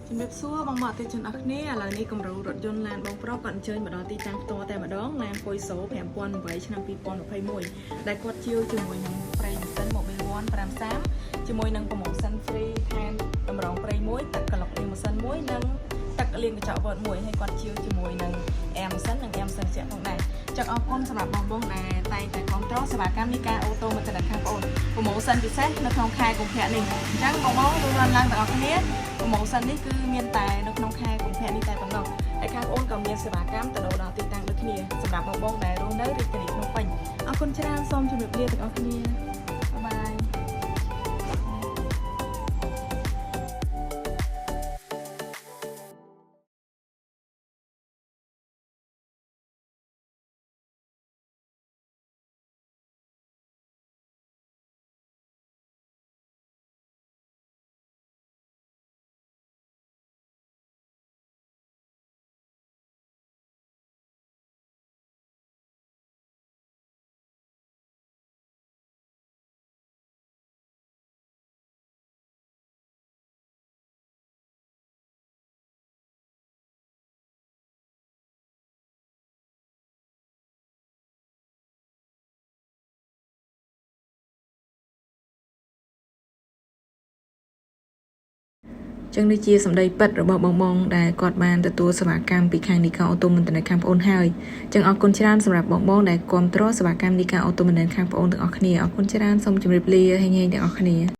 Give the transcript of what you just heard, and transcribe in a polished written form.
ជំរាបសួរបងប្អូនអតិថិជនអរគ្នាឥឡូវនេះគម្រោងរថយន្តឡានបងប្រុសគាត់អញ្ជើញមកដល់ទីតាំងផ្ទាល់តែម្ដងឡាន Poiso 5008ឆ្នាំ2021ដែលគាត់ជាវជាមួយនឹងប្រេងម៉ាស៊ីន Mobil One 530ជាមួយនឹង promotion free ថែមតម្រងប្រេងមួយទឹកក្លុកលាងម៉ាស៊ីនមួយនិងទឹកលាងកញ្ចក់វត្តមួយហើយគាត់ជាវជាមួយនឹង air ម៉ាស៊ីននិង air ម៉ាស៊ីនជាផងដែរចឹងអរគុណសម្រាប់បងប្អូនដែលតែងតែគ្រប់គ្រងសេវាកម្មនៃការអូតូម៉ាស៊ីនខាងបងប្អូន promotion ពិសេសនៅក្នុងខែកុម្ភៈនេះអញ្ចឹងបងប្អូនរួមឡើងទាំងអស់គ្នា promotion នេះគឺមានតែនៅក្នុងខែកុម្ភៈនេះតែប៉ុណ្ណោះហើយខាងអូនក៏មានសេវាកម្មទៅដល់ទីតាំងដូចគ្នាសម្រាប់បងប្អូនដែលរស់នៅរាជធានីភ្នំពេញអរគុណច្រើនសូមជម្រាបលាទាំងអស់គ្នាបាយបាយចឹងនេះជាសម្ដីពិតរបស់បងដែលគាត់បានទទួលសេវាកម្មពីខាងនីកាអូតូមិនតែខាងបងអូនហើយចឹងអរគុណច្រើនសម្រាប់បងដែលគ្រប់គ្រងសេវាកម្មនីកាអូតូមិនតែខាងបងអូនទាំងអស់គ្នាអរគុណច្រើនសូមជម្រាបលាហើយញ៉ៃទាំងអស់គ្នា